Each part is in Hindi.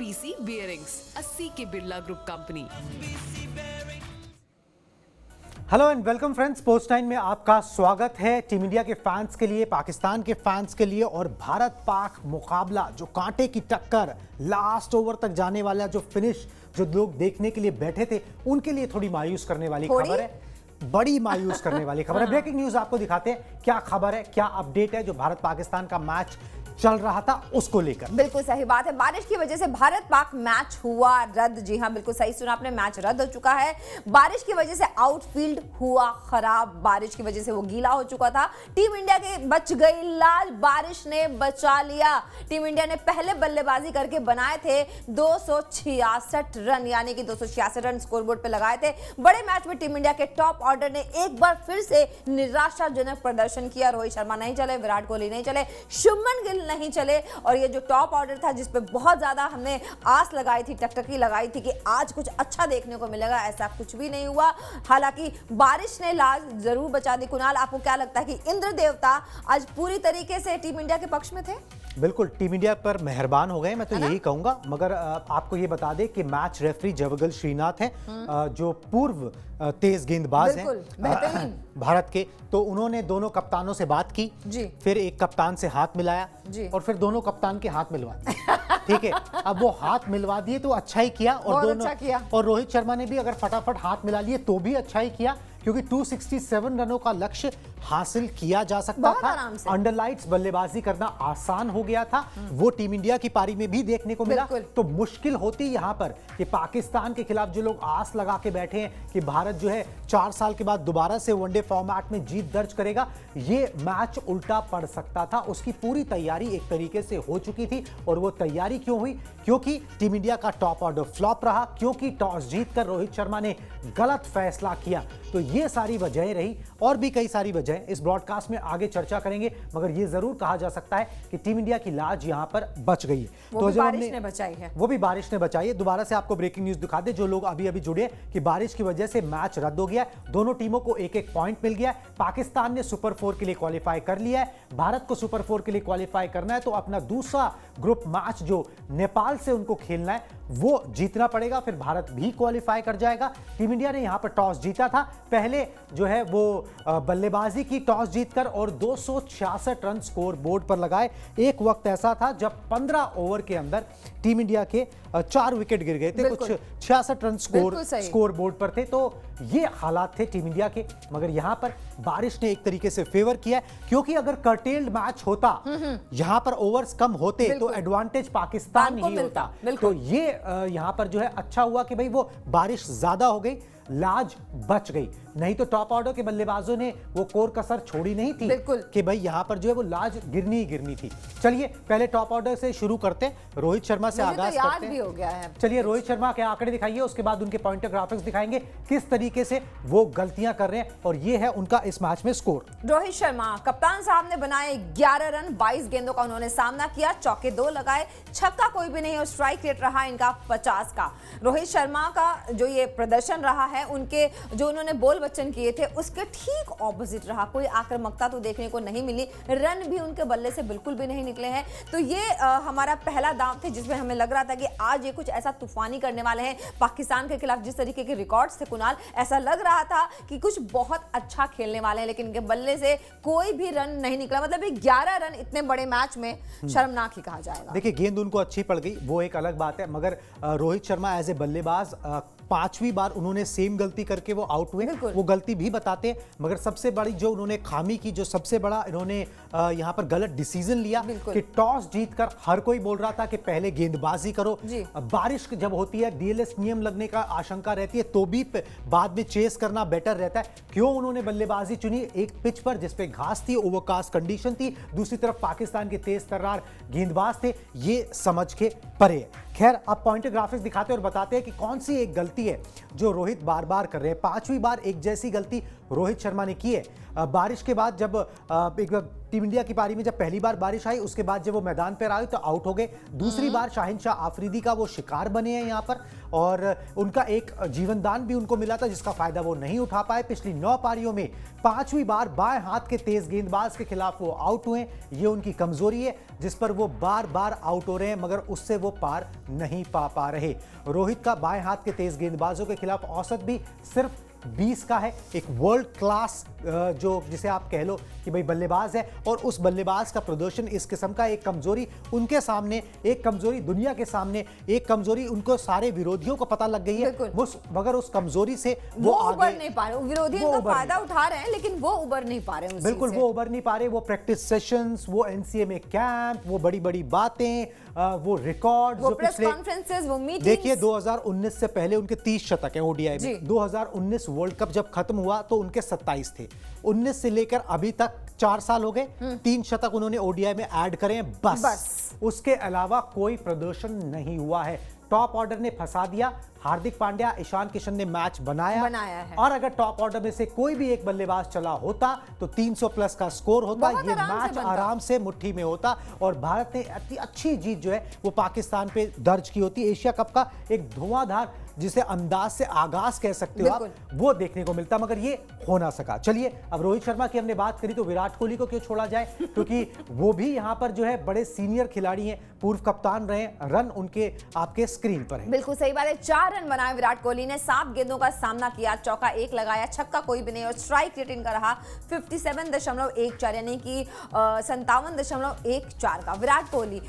BC Bearings, a CK Birla Group company. Hello and welcome friends, post 9 में आपका स्वागत है। टीम इंडिया के फैंस के लिए, पाकिस्तान के फैंस के लिए और भारत पाक मुकाबला, जो कांटे की टक्कर, लास्ट ओवर तक जाने वाला जो फिनिश, जो लोग देखने के लिए बैठे थे उनके लिए थोड़ी मायूस करने वाली खबर है। बड़ी मायूस करने वाली खबर है। ब्रेकिंग न्यूज आपको दिखाते हैं क्या खबर है, क्या अपडेट है जो भारत पाकिस्तान का मैच चल रहा था उसको लेकर। बिल्कुल सही बात है। बारिश की वजह से भारत पाक मैच हुआ रद्द। जी हाँ, बिल्कुल सही सुना आपने, मैच रद्द हो चुका है। बारिश की वजह से आउटफील्ड हुआ खराब, बारिश की वजह से वो गीला हो चुका था। टीम इंडिया के बच गई लाज, बारिश ने बचा लिया। टीम इंडिया ने पहले बल्लेबाजी करके बनाए थे 266 रन, यानी कि 266 रन स्कोरबोर्ड पे लगाए थे। बड़े मैच में टीम इंडिया के टॉप ऑर्डर ने एक बार फिर से निराशाजनक प्रदर्शन किया। रोहित शर्मा नहीं चले, विराट कोहली नहीं चले, शुभमन गिल नहीं चले, और ये जो टॉप ऑर्डर था जिस पे बहुत ज्यादा हमने आस लगाई थी, टकटकी लगाई थी कि आज कुछ अच्छा देखने को मिलेगा, ऐसा कुछ भी नहीं हुआ। हालांकि बारिश ने लाज जरूर बचा दी। कुणाल, आपको क्या लगता है कि इंद्र देवता आज पूरी तरीके से टीम इंडिया के पक्ष में थे? बिल्कुल, टीम इंडिया पर मेहरबान हो गए, मैं तो यही कहूंगा। मगर आपको ये बता दें कि मैच रेफरी जवगल श्रीनाथ हैं, जो पूर्व तेज गेंदबाज हैं भारत के, तो उन्होंने दोनों कप्तानों से बात की जी। फिर एक कप्तान से हाथ मिलाया और फिर दोनों कप्तान के हाथ मिलवा दिए। ठीक है, अब वो हाथ मिलवा दिए तो अच्छा ही किया, और दोनों अच्छा किया। और रोहित शर्मा ने भी अगर फटाफट हाथ मिला लिए तो भी अच्छा ही किया, क्योंकि 267 रनों का लक्ष्य हासिल किया जा सकता था। अंडर लाइट्स बल्लेबाजी करना आसान हो गया था, वो टीम इंडिया की पारी में भी देखने को मिला। तो मुश्किल होती यहां पर कि पाकिस्तान के खिलाफ जो लोग आस लगा के बैठे हैं कि भारत जो है 4 साल के बाद दोबारा से वनडे फॉर्मेट में जीत दर्ज करेगा, ये मैच उल्टा पड़ सकता था। उसकी पूरी तैयारी एक तरीके से हो चुकी थी, और वो तैयारी क्यों हुई? क्योंकि टीम इंडिया का टॉप ऑर्डर फ्लॉप रहा, क्योंकि टॉस जीतकर रोहित शर्मा ने गलत फैसला किया। तो ये सारी वजहें रही, और भी कई सारी वजहें इस ब्रॉडकास्ट में आगे चर्चा करेंगे, मगर ये जरूर कहा जा सकता है कि टीम इंडिया की लाज यहां पर बच गई है। वो भी बारिश ने बचाई है। वो भी बारिश ने बचाई है। दोबारा से आपको ब्रेकिंग न्यूज दिखा दे, जो लोग अभी अभी जुड़े, कि बारिश की वजह से मैच रद्द हो गया है। दोनों टीमों को एक एक पॉइंट मिल गया है। पाकिस्तान ने सुपर 4 के लिए क्वालिफाई कर लिया है। भारत को सुपर 4 के लिए क्वालिफाई करना है तो अपना दूसरा ग्रुप मैच जो नेपाल से उनको खेलना है वो जीतना पड़ेगा, फिर भारत भी क्वालिफाई कर जाएगा। टीम इंडिया ने यहां पर टॉस जीता था, पहले जो है वो बल्लेबाजी की, टॉस जीतकर, और 266 रन स्कोर बोर्ड पर लगाए। एक वक्त ऐसा था जब 15 ओवर के अंदर टीम इंडिया के 4 विकेट गिर गए थे, कुछ 66 रन स्कोर बोर्ड पर थे। तो ये हालात थे टीम इंडिया के, मगर यहां पर बारिश ने एक तरीके से फेवर किया, क्योंकि अगर कर्टेल्ड मैच होता, यहां पर ओवर्स कम होते तो एडवांटेज पाकिस्तान ही होता। तो ये यहां पर जो है अच्छा हुआ कि भाई वो बारिश ज्यादा हो गई, लाज बच गई। नहीं तो टॉप ऑर्डर के बल्लेबाजों ने वो कोर कसर छोड़ी नहीं थी कि भाई यहां पर जो है वो लाज गिरनी ही गिरनी थी। चलिए पहले टॉप ऑर्डर से शुरू करते हैं, रोहित शर्मा से आगाज करते हैं। भी हो गया है। चलिए रोहित शर्मा के आंकड़े दिखाइए, उसके बाद उनके पॉइंटर ग्राफिक्स दिखाएंगे, किस तरीके से वो गलतियां कर रहे हैं, और ये है उनका इस मैच में स्कोर। रोहित शर्मा, कप्तान साहब ने बनाए 11 रन, 22 गेंदों का उन्होंने सामना किया, चौके 2 लगाए, छक्का कोई भी नहीं, और स्ट्राइक रेट रहा इनका 50 का। रोहित शर्मा का जो ये प्रदर्शन रहा है, उनके जो उन्होंने बोल बच्चन किए थे उसके ठीक ऑपोजिट रहा। कोई आक्रामकता तो देखने को नहीं मिली, रन भी उनके बल्ले से बिल्कुल भी नहीं निकले हैं। तो ये हमारा पहला दांव थे जिसमें हमें लग रहा था कि आज ये कुछ ऐसा तूफानी करने वाले हैं पाकिस्तान के खिलाफ। जिस तरीके के रिकॉर्ड्स थे कुणाल, ऐसा लग रहा था कि कुछ बहुत अच्छा खेलने वाले हैं, लेकिन इनके बल्ले से कोई भी रन नहीं निकला। मतलब ये 11 रन इतने बड़े मैच में शर्मनाक ही कहा जाएगा। देखिए, गेंद उनको अच्छी पड़ गई, वो एक अलग बात है, मगर रोहित शर्मा एज ए बल्लेबाज 5वीं बार उन्होंने सेम गलती करके वो आउट हुए, वो गलती भी बताते हैं। मगर सबसे बड़ी जो उन्होंने खामी की, जो सबसे बड़ा इन्होंने यहां पर गलत डिसीजन लिया कि टॉस जीतकर, हर कोई बोल रहा था कि पहले गेंदबाजी करो, बारिश जब होती है डीएलएस नियम लगने का आशंका रहती है, तो भी बाद में चेस करना बेटर रहता है। क्यों उन्होंने बल्लेबाजी चुनी? एक पिच पर जिसपे घास थी, ओवरकास्ट कंडीशन थी, दूसरी तरफ पाकिस्तान के तेज तर्रार गेंदबाज थे, ये समझ के परे है। खैर, अब पॉइंटर ग्राफिक्स दिखाते हैं और बताते हैं कि कौन सी एक गलती है जो रोहित बार बार कर रहे हैं। 5वीं बार एक जैसी गलती रोहित शर्मा ने की है। बारिश के बाद जब एक टीम इंडिया की पारी में जब पहली बार बारिश आई, उसके बाद जब वो मैदान पर आए तो आउट हो गए। दूसरी बार शाहिनशाह आफरीदी का वो शिकार बने हैं यहाँ पर, और उनका एक जीवन दान भी उनको मिला था जिसका फायदा वो नहीं उठा पाए। पिछली 9 पारियों में 5वीं बार बाएं हाथ के तेज गेंदबाज के खिलाफ वो आउट हुए। ये उनकी कमजोरी है जिस पर वो बार बार आउट हो रहे हैं, मगर उससे वो पार नहीं पा रहे। रोहित का बाएं हाथ के तेज गेंदबाजों के खिलाफ औसत भी सिर्फ 20 का है। एक वर्ल्ड क्लास जो जिसे आप कह लो कि भाई बल्लेबाज है, और उस बल्लेबाज का प्रदर्शन इस किस्म का, एक कमजोरी उनके सामने, एक कमजोरी दुनिया के सामने, एक कमजोरी उनको सारे विरोधियों को पता लग गई है, मगर उस कमजोरी से वो उबर नहीं पा रहे। विरोधी इनका फायदा उठा रहे हैं लेकिन वो उबर नहीं पा रहे। बिल्कुल वो उबर नहीं पा रहे। वो प्रैक्टिस सेशंस, वो एनसीए में कैंप, वो बड़ी बड़ी बातें, वो रिकॉर्ड, वो प्रेस कॉन्फ्रेंसेस, वो मीटिंग्स। देखिए 2019 से पहले उनके 30 शतक हैं ओडीआई में। 2019 वर्ल्ड कप जब खत्म हुआ तो उनके 27 थे। 19 से लेकर अभी तक 4 साल हो गए, 3 शतक उन्होंने ओडीआई में ऐड करे हैं बस। उसके अलावा कोई प्रदर्शन नहीं हुआ है। टॉप ऑर्डर ने फंसा दिया। हार्दिक पांड्या, ईशान किशन ने मैच बनाया है। और अगर टॉप ऑर्डर में से कोई भी एक बल्लेबाज चला होता तो 300 प्लस का स्कोर होता, ये मैच आराम से मुट्ठी में होता, और भारत ने इतनी अच्छी जीत जो है वो पाकिस्तान पे दर्ज की होती। एशिया कप का एक धुआंधार, जिसे अंदाज से आगाज कह सकते हो आप, वो देखने को मिलता, मगर ये हो ना सका। चलिए अब रोहित शर्मा की हमने बात करी तो विराट कोहली को क्यों छोड़ा जाए, क्योंकि वो भी यहाँ पर जो है बड़े सीनियर खिलाड़ी हैं, पूर्व कप्तान रहे। रन उनके आपके स्क्रीन पर है। बिल्कुल सही बात है। 4 रन बनाए विराट कोहली ने, 7 गेंदों का सामना किया, चौका 1 लगाया, छक्का कोई भी नहीं, और स्ट्राइक रेट इनका रहा 57.14, यानी कि 57.14 का। विराट कोहली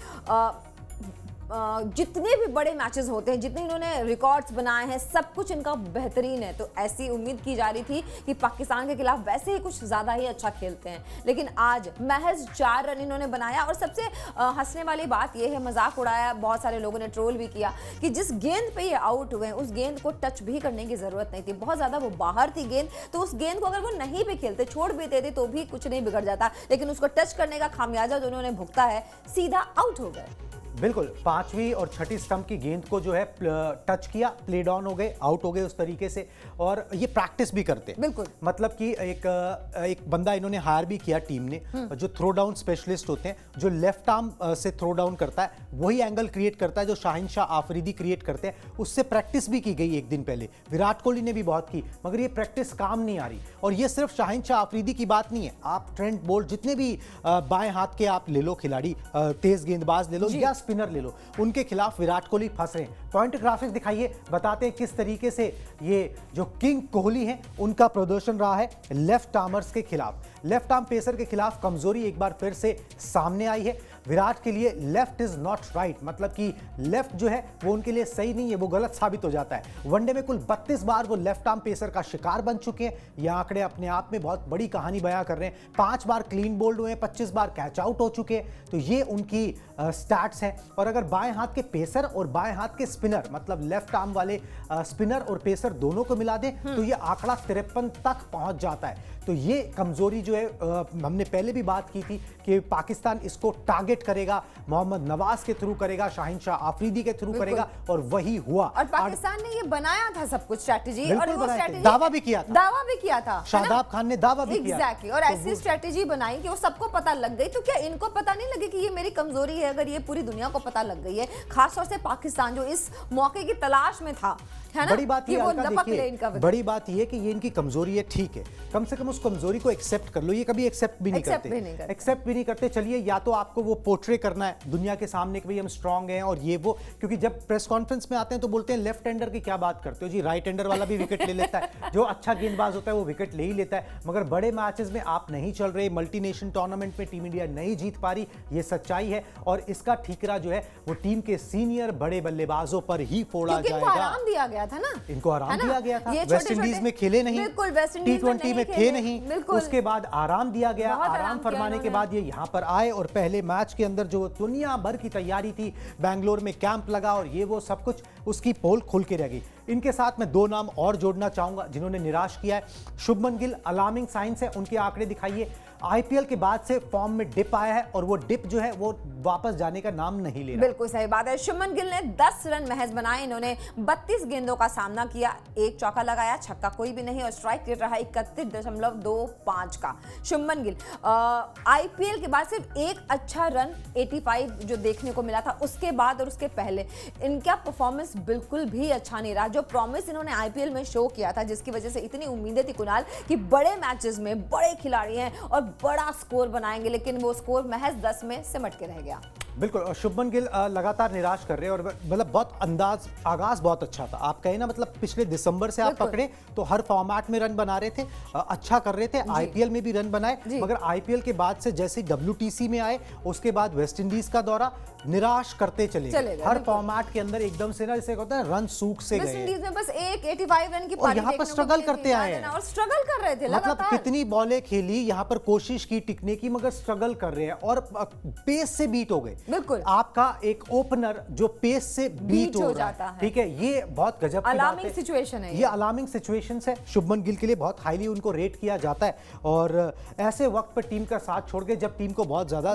जितने भी बड़े मैचेस होते हैं, जितने इन्होंने रिकॉर्ड्स बनाए हैं, सब कुछ इनका बेहतरीन है। तो ऐसी उम्मीद की जा रही थी कि पाकिस्तान के खिलाफ वैसे ही कुछ ज्यादा ही अच्छा खेलते हैं, लेकिन आज महज 4 रन इन्होंने बनाया। और सबसे हंसने वाली बात यह है, मजाक उड़ाया, बहुत सारे लोगों ने ट्रोल भी किया कि जिस गेंद पे ये आउट हुए उस गेंद को टच भी करने की जरूरत नहीं थी। बहुत ज्यादा वो बाहर थी गेंद, तो उस गेंद को अगर वो नहीं भी खेलते, छोड़ भी देते तो भी कुछ नहीं बिगड़ जाता, लेकिन उसको टच करने का खामियाजा जो उन्होंने भुगता है, सीधा आउट हो गए। बिल्कुल 5वीं और 6ठी स्टंप की गेंद को जो है टच किया, प्लेड ऑन हो गए, आउट हो गए उस तरीके से। और ये प्रैक्टिस भी करते हैं, बिल्कुल, मतलब कि एक बंदा इन्होंने हायर भी किया टीम ने, जो थ्रो डाउन स्पेशलिस्ट होते हैं, जो लेफ्ट आर्म से थ्रो डाउन करता है, वही एंगल क्रिएट करता है जो शाहिनशाह आफरीदी क्रिएट करते हैं। उससे प्रैक्टिस भी की गई एक दिन पहले, विराट कोहली ने भी बहुत की, मगर ये प्रैक्टिस काम नहीं आ रही। और ये सिर्फ शाहिनशाह आफरीदी की बात नहीं है, आप ट्रेंट बोल्ट, जितने भी बाएं हाथ के आप ले लो खिलाड़ी, तेज गेंदबाज ले लो या स्पिनर ले लो, उनके खिलाफ विराट कोहली फंस रहे हैं। पॉइंट ग्राफिक्स दिखाइए, बताते हैं किस तरीके से ये जो किंग कोहली हैं उनका प्रदर्शन रहा है लेफ्ट आर्मर्स के खिलाफ। लेफ्ट आर्म पेसर के खिलाफ कमजोरी एक बार फिर से सामने आई है। विराट के लिए लेफ्ट इज नॉट राइट, मतलब कि लेफ्ट जो है वो उनके लिए सही नहीं है, वो गलत साबित हो जाता है। वनडे में कुल 32 बार वो लेफ्ट आर्म पेसर का शिकार बन चुके हैं। ये आंकड़े अपने आप में बहुत बड़ी कहानी बयां कर रहे हैं। 5 बार क्लीन बोल्ड हुए हैं, 25 बार कैच आउट हो चुके हैं। तो ये उनकी स्टैट्स हैं। और अगर बाएं हाथ के पेसर और बाएं हाथ के स्पिनर, मतलब लेफ्ट आर्म वाले स्पिनर और पेसर दोनों को मिला दें तो ये आंकड़ा 53 तक पहुंच जाता है। तो ये कमजोरी जो है, हमने पहले भी बात की थी कि पाकिस्तान इसको टारगेट करेगा, मोहम्मद नवाज के थ्रू करेगा, शाहिनशाह आफरीदी के थ्रू करेगा, और वही हुआ। और पाकिस्तान ने ये बनाया था सब कुछ स्ट्रैटेजी, और वो स्ट्रैटेजी दावा भी किया था, शादाब खान ने दावा भी किया। एग्जैक्टली, और ऐसी स्ट्रैटेजी बनाई कि वो सबको पता लग गई। तो क्या इनको पता नहीं लगे कि ये मेरी कमजोरी है? अगर ये पूरी दुनिया को पता लग गई है, खासतौर से पाकिस्तान जो इस मौके की तलाश में था, है ना? बड़ी बात ये बड़ी बात ये कि ये इनकी कमजोरी है, ठीक है, कम से कम उस कमजोरी को एक्सेप्ट कर लो। ये कभी एक्सेप्ट भी नहीं करते। चलिए, या तो आपको वो पोर्ट्रे करना है दुनिया के सामने कि भाई हम स्ट्रांग हैं और ये वो, क्योंकि जब प्रेस कॉन्फ्रेंस में आते हैं तो बोलते हैं लेफ्ट हैंडर की क्या बात करते हो जी, राइट हैंडर वाला भी विकेट ले लेता है, जो अच्छा गेंदबाज होता है वो विकेट ले ही लेता है। मगर बड़े मैचेस में आप नहीं चल रहे, मल्टीनेशनल टूर्नामेंट में टीम इंडिया नहीं जीत पा रही, ये सच्चाई है। और इसका ठीकरा जो है वो टीम के सीनियर बड़े बल्लेबाजों पर ही फोड़ा जाएगा। आराम दिया गया था ना, इनको आराम दिया गया था। वेस्ट इंडीज में खेले नहीं, T20 में खेले नहीं, उसके बाद आराम दिया गया। आराम फरमाने के बाद ये यहाँ पर आए और पहले मैच के अंदर जो दुनिया भर की तैयारी थी, बैंगलोर में कैंप लगा और ये वो सब कुछ, उसकी पोल खुल के रह गई। इनके साथ मैं 2 नाम और जोड़ना चाहूंगा जिन्होंने निराश किया है। शुभमन गिल, अलार्मिंग साइंस है, उनके आंकड़े दिखाइए। आईपीएल के बाद से फॉर्म में डिप आया है और वो डिप जो है वो वापस जाने का नाम नहीं ले रहा। बिल्कुल सही बात है। शुभमन गिल ने 10 रन महज बनाए। इन्होंने 32 गेंदों का सामना किया, एक चौका लगाया, छक्का कोई भी नहीं और स्ट्राइक रेट रहा 31.25 का। शुभमन गिल आईपीएल के बाद सिर्फ एक अच्छा रन 85 जो देखने को मिला था, उसके बाद और उसके पहले इनका परफॉर्मेंस बिल्कुल भी अच्छा नहीं रहा। जो प्रॉमिस इन्होंने आईपीएल में शो किया था, जिसकी वजह से इतनी उम्मीदें थी कुणाल कि बड़े मैचेस में बड़े खिलाड़ी हैं और बड़ा स्कोर बनाएंगे, लेकिन वो स्कोर महज 10 में सिमट के रह गया। बिल्कुल, और शुभमन गिल लगातार निराश कर रहे हैं और मतलब बहुत आगाज बहुत अच्छा था। आप कहें ना, मतलब पिछले दिसंबर से आप पकड़े तो हर फॉर्मेट में रन बना रहे थे, अच्छा कर रहे थे, आईपीएल में भी रन बनाए, मगर आईपीएल के बाद से जैसे डब्ल्यूटीसी में आए उसके बाद वेस्ट इंडीज का दौरा, निराश करते चले गए। हर फॉर्मेट के अंदर एकदम से ना, जैसे होता है रन सूख से गए। वेस्ट इंडीज में बस एक 85 रन की पारी यहाँ पर स्ट्रगल करते आए हैं और स्ट्रगल कर रहे थे मतलब कितनी बॉलें खेली, यहाँ पर कोशिश की टिकने की, मगर स्ट्रगल कर रहे हैं और पेस से बीट हो गए। बिल्कुल, आपका एक ओपनर जो पेस से बीट हो जाता है, ठीक है, ये बहुत गजब की बात है। सिचुएशन है ये अलार्मिंग सिचुएशन है। शुभमन गिल के लिए बहुत हाईली उनको रेट किया जाता है और ऐसे वक्त पर टीम का साथ छोड़ के, जब टीम को बहुत ज्यादा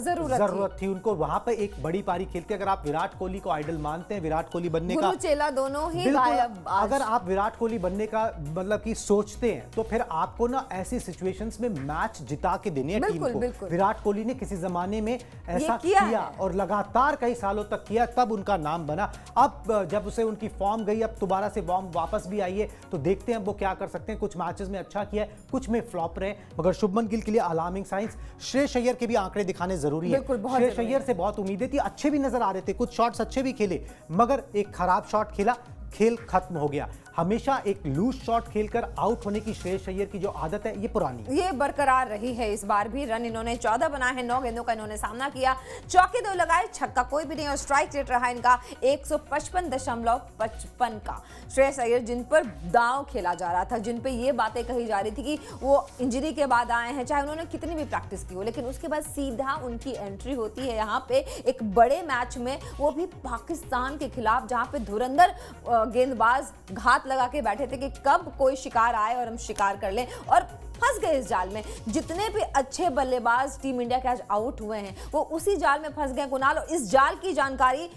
जरूरत थी उनको, वहां पर एक बड़ी पारी खेल के, अगर आप विराट कोहली को आइडल मानते हैं, विराट कोहली बनने का, चेला दोनों ही गायब। अगर आप विराट कोहली बनने का मतलब कि सोचते हैं तो फिर आपको ना ऐसी सिचुएशंस में मैच जिता के देने हैं टीम को। विराट कोहली ने किसी जमाने में ऐसा किया और लगातार कई सालों तक किया, तब उनका नाम बना। अब जब उसे उनकी फॉर्म गई, अब दोबारा से फॉर्म वापस भी आई है, तो देखते हैं वो क्या कर सकते हैं। कुछ मैचेस में अच्छा किया है, कुछ में फ्लॉप रहे, मगर शुभमन गिल के लिए अलार्मिंग साइंस। श्रेयस अय्यर के भी आंकड़े दिखाने जरूरी है। श्रेयस अय्यर से बहुत उम्मीदें थी, अच्छे भी नजर आ रहे थे, कुछ शॉट्स अच्छे भी खेले, मगर एक खराब शॉट खेला, खेल खत्म हो गया। हमेशा एक लूज शॉट खेलकर आउट होने की श्रेयस अय्यर की जो आदत है, ये पुरानी, ये बरकरार रही है। इस बार भी रन इन्होंने 14 बनाए हैं, 9 गेंदों का इन्होंने सामना किया, चौके 2 लगाए, छक्का कोई भी नहीं और स्ट्राइक रेट रहा इनका 155.55 का। श्रेयस अय्यर जिन पर दांव खेला जा रहा था, जिन पे ये बातें कही जा रही थी कि वो इंजरी के बाद आए हैं, चाहे उन्होंने कितनी भी प्रैक्टिस की हो, लेकिन उसके बाद सीधा उनकी एंट्री होती है यहाँ पे एक बड़े मैच में, वो भी पाकिस्तान के खिलाफ, जहाँ पे धुरंधर गेंदबाज घात लगा के बैठे थे कि कब कोई शिकार आए और हम शिकार कर लें, और फंस गए इस जाल में। जितने भी अच्छे बल्लेबाज टीम इंडिया के आज आउट हुए हैं, वो उसी जाल में फंस गए कुणाल, और इस जाल की जानकारी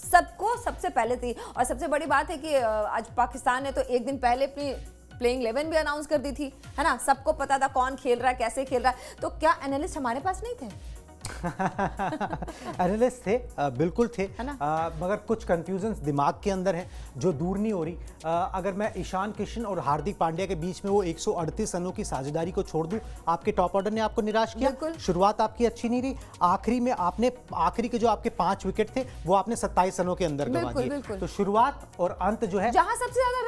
सबको सबसे पहले थी। और सबसे बड़ी बात है कि आज पाकिस्तान ने तो एक दिन पहले अपनी प्लेइंग 11 भी अनाउंस कर दी थी, है ना, सबको पता था कौन खेल रहा है, कैसे खेल रहा है। तो क्या एनालिस्ट हमारे पास नहीं थे? एनालिस्ट थे, बिल्कुल थे, मगर कुछ कंफ्यूजन दिमाग के अंदर है जो दूर नहीं हो रही। अगर मैं ईशान किशन और हार्दिक पांड्या के बीच में वो 138 रनों की साझेदारी को छोड़ दूं, आपके टॉप ऑर्डर ने आपको निराश किया, शुरुआत आपकी अच्छी नहीं रही, आखिरी में आपने आखिरी के जो आपके 5 विकेट थे वो आपने 27 रनों के अंदर गंवा दिए। तो शुरुआत और अंत जो है, जहां सबसे ज्यादा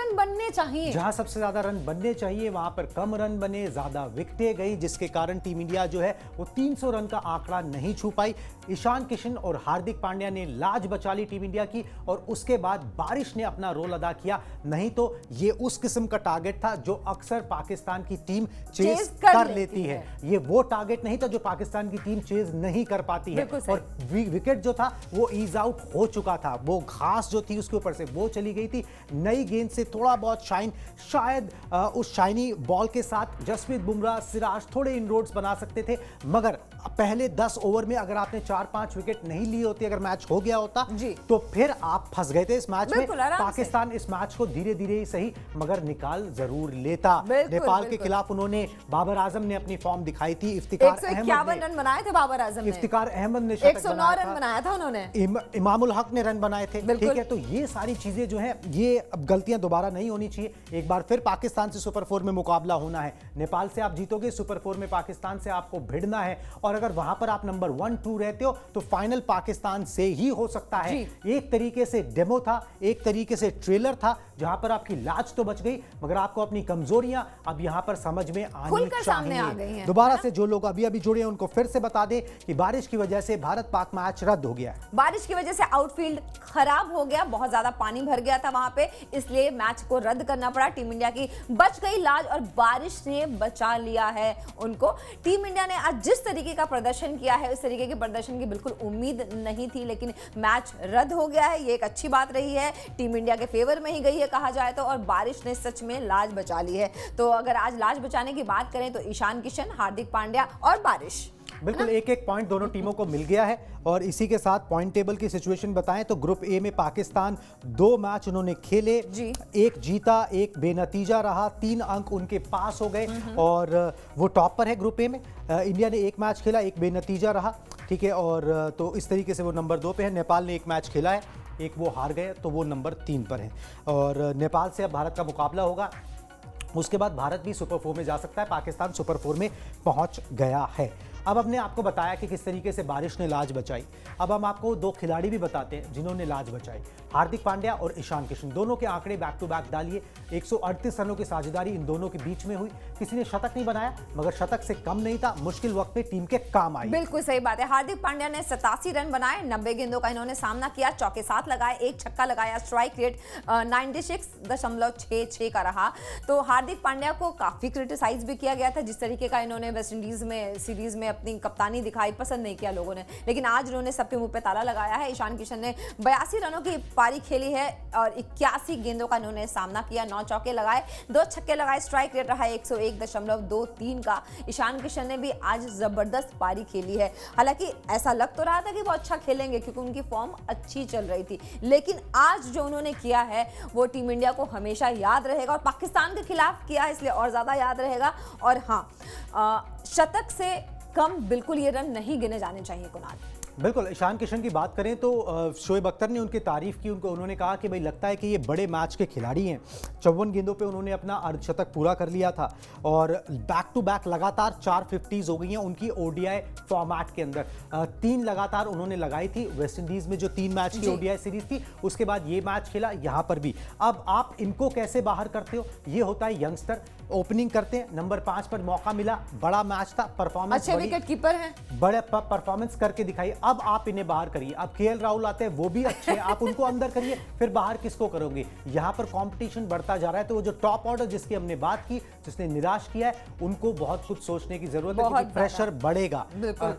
रन बनने चाहिए, वहां पर कम रन बने, ज्यादा विकेटें गई, जिसके कारण टीम इंडिया जो है वो 300 रन का आंकड़ा नहीं छू पाई। ईशान किशन और हार्दिक पांड्या ने लाज बचा ली टीम इंडिया की, और उसके बाद बारिश ने अपना रोल अदा किया। नहीं तो ये उस किस्म का टारगेट था जो अक्सर पाकिस्तान की टीम चेज कर लेती है। ये वो टारगेट नहीं था जो पाकिस्तान की टीम चेज नहीं कर पाती है, और विकेट जो था वो ईज आउट हो चुका था, वो घास जो थी उसके ऊपर से वो चली गई थी। नई गेंद से थोड़ा बहुत शाइन, शायद उस शाइनी बॉल के साथ जसप्रीत बुमराह, सिराज थोड़े इनरोड्स बना सकते थे, मगर पहले 10 ओवर में अगर आपने 4-5 विकेट नहीं लिए होते, अगर मैच हो गया होता, तो फिर आप फंस गए थे इस मैच में। पाकिस्तान इस मैच को धीरे धीरे ही सही मगर निकाल जरूर लेता। नेपाल के खिलाफ उन्होंने, बाबर आजम ने अपनी फॉर्म दिखाई थी, इफ्तिकार अहमद ने रन बनाए थे, बाबर आजम ने, इफ्तिकार अहमद ने 109 रन बनाया था उन्होंने, इमामुल हक ने रन बनाए थे, ठीक है। तो ये सारी चीजें जो है, ये अब गलतियां दोबारा नहीं होनी चाहिए। एक बार फिर पाकिस्तान से सुपर 4 में मुकाबला होना है, नेपाल से आप जीतोगे, सुपर 4 में पाकिस्तान से आपको भिड़ना है, और अगर वहां पर आप नंबर 1-2 रहते हो तो फाइनल पाकिस्तान से ही हो सकता है। एक तरीके से डेमो था, एक तरीके से ट्रेलर था, जहां पर आपकी लाज तो बच गई, मगर आपको अपनी कमजोरियां अब यहां पर समझ में आनी चाहिए। दोबारा से जो लोग अभी अभी जुड़े हैं उनको फिर से बता दें कि बारिश की वजह से भारत पाक मैच रद्द हो गया। बारिश की वजह से आउटफील्ड खराब हो गया, बहुत ज्यादा पानी भर गया था वहां पे, इसलिए मैच को रद्द करना पड़ा। टीम इंडिया की बच गई लाज और बारिश ने बचा लिया है उनको। टीम इंडिया ने आज जिस तरीके का प्रदर्शन किया किया है, उस तरीके के प्रदर्शन की बिल्कुल उम्मीद नहीं थी, लेकिन मैच रद्द हो गया है, ये एक अच्छी बात रही है। टीम इंडिया के फेवर में ही गई है कहा जाए तो, और बारिश ने सच में लाज बचा ली है। तो अगर आज लाज बचाने की बात करें तो ईशान किशन, हार्दिक पांड्या और बारिश, बिल्कुल एक एक पॉइंट दोनों टीमों को मिल गया है। और इसी के साथ पॉइंट टेबल की सिचुएशन बताएं तो ग्रुप ए में पाकिस्तान 2 मैच उन्होंने खेले, एक जीता एक बेनतीजा रहा, 3 अंक उनके पास हो गए और वो टॉप पर है ग्रुप ए में। इंडिया ने 1 मैच खेला, एक बेनतीजा रहा, ठीक है, और तो इस तरीके से वो नंबर 2 पे है। नेपाल ने 1 मैच खेला है, एक वो हार गए, तो वो नंबर 3 पर है और नेपाल से अब भारत का मुकाबला होगा। उसके बाद भारत भी सुपर 4 में जा सकता है, पाकिस्तान सुपर 4 में पहुंच गया है। अब हमने आपको बताया कि किस तरीके से बारिश ने लाज बचाई। अब हम आपको 2 खिलाड़ी भी बताते हैं जिन्होंने लाज बचाई, हार्दिक पांड्या और ईशान किशन। दोनों के आंकड़े बैक टू बैक डालिए, 138 रनों की साझेदारी इन दोनों के बीच में हुई। किसी ने शतक नहीं बनाया, मगर शतक से कम नहीं था, मुश्किल वक्त में टीम के काम आई। बिल्कुल सही बात है। हार्दिक पांड्या ने 87 रन बनाए, 90 गेंदों का इन्होंने सामना किया, चौके 7 लगाए, 1 छक्का लगाया, स्ट्राइक रेट 96.66 का रहा। तो हार्दिक पांड्या को काफी क्रिटिसाइज भी किया गया था, जिस तरीके का इन्होंने वेस्ट इंडीज में सीरीज में अपनी कप्तानी दिखाई, पसंद नहीं किया लोगों ने, लेकिन आज उन्होंने सबके मुंह पे ताला लगाया है। ईशान किशन ने 82 रनों की पारी खेली है और 81 गेंदों का इन्होंने सामना किया, 9 चौके लगाए, 2 छक्के लगाए, स्ट्राइक रेट रहा 101.23 का। ईशान किशन ने भी आज जबरदस्त पारी खेली है। हालांकि ऐसा लग तो रहा था कि वो अच्छा खेलेंगे क्योंकि उनकी फॉर्म अच्छी चल रही थी, लेकिन आज जो उन्होंने किया है वो टीम इंडिया को हमेशा याद रहेगा और पाकिस्तान के खिलाफ किया है इसलिए और ज्यादा याद रहेगा। और हाँ, शतक से कम बिल्कुल ये रन नहीं गिने जाने चाहिए कुणाल। बिल्कुल, ईशान किशन की बात करें तो शोएब अख्तर ने उनकी तारीफ की, उन्होंने कहा कि भाई लगता है कि ये बड़े मैच के खिलाड़ी हैं। 54 गेंदों पे उन्होंने अपना अर्धशतक पूरा कर लिया था और बैक टू बैक लगातार 4 50s हो गई हैं उनकी ओडीआई फॉर्मेट के अंदर। 3 लगातार उन्होंने लगाई थी वेस्ट इंडीज में जो 3 मैच की ओडीआई सीरीज थी, उसके बाद ये मैच खेला यहाँ पर भी। अब आप इनको कैसे बाहर करते हो, ये होता है यंगस्टर, ओपनिंग करते हैं, नंबर 5 पर मौका मिला, बड़ा मैच था, परफॉर्मेंस अच्छे विकेट कीपर हैं, बड़े परफॉर्मेंस करके दिखाई। अब आप इन्हें बाहर करिए। अब केएल राहुल आते हैं, वो भी अच्छे, आप उनको अंदर करिए, फिर बाहर किसको करोगे? यहाँ पर कंपटीशन बढ़ता जा रहा है। तो वो जो टॉप ऑर्डर जिसकी हमने बात की, जिसने निराश किया है, उनको बहुत कुछ सोचने की जरूरत है क्योंकि प्रेशर बढ़ेगा।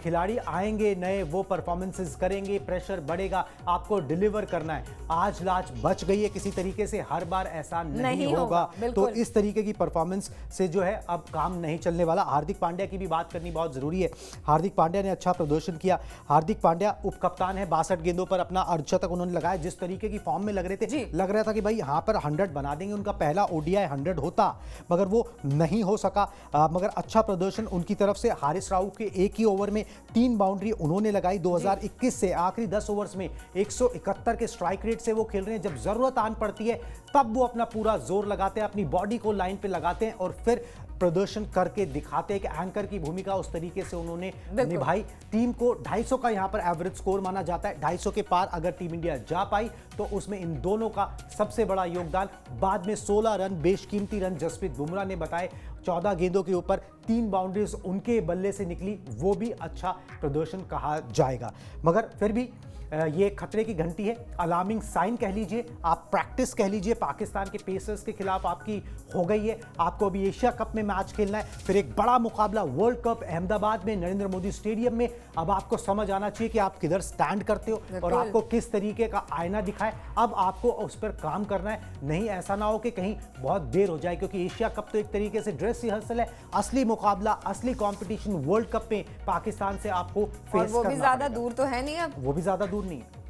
खिलाड़ी आएंगे नए, वो परफॉर्मेंसेस करेंगे, प्रेशर बढ़ेगा, आपको डिलीवर करना है। आज लाज बच गई है किसी तरीके से, हर बार ऐसा नहीं होगा। तो इस तरीके की परफॉर्मेंस से जो है अब काम नहीं चलने वाला। हार्दिक पांड्या की भी बात करनी बहुत जरूरी है। हार्दिक पांड्या ने अच्छा प्रदर्शन किया। हार्दिक पांड्या उप कप्तान है, 62 गेंदों पर अपना अर्धशतक उन्होंने लगाया। जिस तरीके की फॉर्म में लग रहे थे, लग रहा था कि भाई यहाँ पर 100 बना देंगे, उनका पहला ओडीआई 100 होता, मगर वो नहीं हो सका। मगर अच्छा प्रदर्शन उनकी तरफ से। हारिस राउफ के एक ही ओवर में 3 बाउंड्री उन्होंने लगाई। 2021 से आखिरी 10 ओवर्स में 171 के स्ट्राइक रेट से वो खेल रहे हैं। जब जरूरत आन पड़ती है तब वो अपना पूरा जोर लगाते हैं, अपनी बॉडी को लाइन पे लगाते हैं और फिर प्रदर्शन करके दिखाते हैं कि एंकर की भूमिका उस तरीके से उन्होंने निभाई। टीम को 250 का यहां पर एवरेज स्कोर माना जाता है। 250 के पार अगर टीम इंडिया जा पाई तो उसमें इन दोनों का सबसे बड़ा योगदान। बाद में 16 रन, बेशकीमती रन जसप्रीत बुमराह ने बताए। 14 गेंदों के ऊपर 3 बाउंड्रीज उनके बल्ले से निकली, वो भी अच्छा प्रदर्शन कहा जाएगा। मगर फिर भी ये खतरे की घंटी है, अलार्मिंग साइन कह लीजिए, आप प्रैक्टिस कह लीजिए। पाकिस्तान के पेसर्स के खिलाफ आपकी हो गई है। आपको अभी एशिया कप में मैच खेलना है, फिर एक बड़ा मुकाबला वर्ल्ड कप अहमदाबाद में नरेंद्र मोदी स्टेडियम में। अब आपको समझ आना चाहिए कि आप किधर स्टैंड करते हो और आपको किस तरीके का आईना दिखाए। अब आपको उस पर काम करना है, नहीं ऐसा ना हो कि कहीं बहुत देर हो जाए, क्योंकि एशिया कप तो एक तरीके से ड्रेस रिहर्सल है। असली मुकाबला, असली कॉम्पिटिशन वर्ल्ड कप में पाकिस्तान से आपको फेस करना पड़ेगा। वो भी ज्यादा दूर तो है नहीं, अब वो भी ज्यादा दूर नहीं है,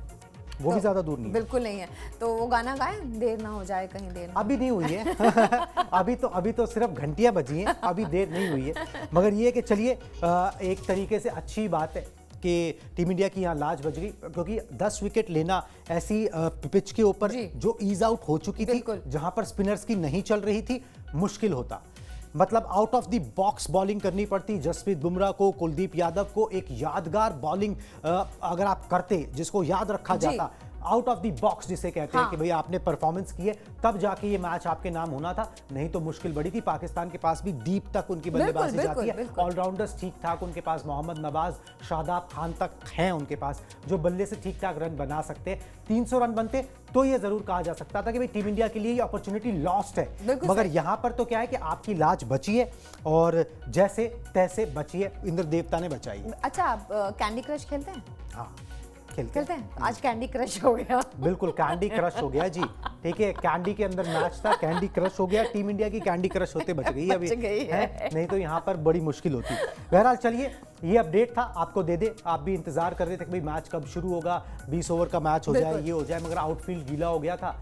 वो भी ज्यादा दूर नहीं है, बिल्कुल नहीं है। तो वो गाना गाएं, देर ना हो जाए, कहीं देर ना। अभी नहीं हुई है अभी तो सिर्फ घंटियां बजी हैं, अभी देर नहीं हुई है। मगर ये कि चलिए एक तरीके से अच्छी बात है कि टीम इंडिया की यहाँ लाज बच गई, क्योंकि 10 विकेट लेना ऐसी पिच के ऊपर जो ईज आउट हो चुकी थी, जहां पर स्पिनर्स की नहीं चल रही थी, मुश्किल होता। मतलब out of the box bowling करनी पड़ती। जसप्रीत बुमराह को, कुलदीप यादव को एक यादगार बॉलिंग अगर आप करते, जिसको याद रखा जाता, आउट ऑफ द बॉक्स जिसे कहते हैं कि भाई आपने परफॉर्मेंस की है तब जाके ये मैच आपके नाम होना था, नहीं तो मुश्किल बड़ी थी। पाकिस्तान के पास भी डीप तक उनकी बल्लेबाजी जाती है, ऑलराउंडर्स ठीक ठाक उनके पास, मोहम्मद नवाज, शादाब खान तक हैं उनके पास जो बल्ले से ठीक ठाक रन बना सकते हैं। 300 रन बनते तो ये जरूर कहा जा सकता था कि भाई टीम इंडिया के लिए ये अपॉर्चुनिटी लॉस्ट है, मगर यहां पर तो क्या है कि आपकी लाज बची है और जैसे तैसे बची है, इंद्र देवता ने बचाई है। अच्छा, आप कैंडी क्रश खेलते हैं? हाँ खेलते हैं। आज कैंडी क्रश हो गया। बिल्कुल कैंडी क्रश हो गया जी, ठीक है। कैंडी के अंदर मैच था, कैंडी क्रश हो गया, टीम इंडिया की कैंडी क्रश होते बच गई अभी है, नहीं तो यहाँ पर बड़ी मुश्किल होती। बहरहाल चलिए, ये अपडेट था, आपको दे दे। आप भी इंतजार कर रहे थे कि भाई मैच कब शुरू होगा, 20 ओवर का मैच हो जाए, ये हो जाए, मगर आउटफील्ड गीला हो गया था,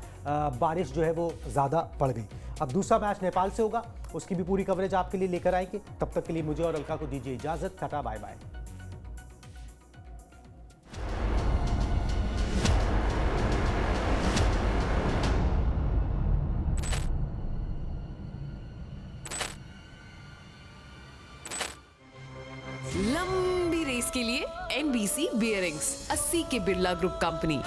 बारिश जो है वो ज़्यादा पड़ गई। अब दूसरा मैच नेपाल से होगा, उसकी भी पूरी कवरेज आपके लिए लेकर आएंगे। तब तक के लिए मुझे और अलका को दीजिए इजाजत, टाटा बाय बाय। लंबी रेस के लिए NBC बियरिंग्स, 80 के बिरला ग्रुप कंपनी।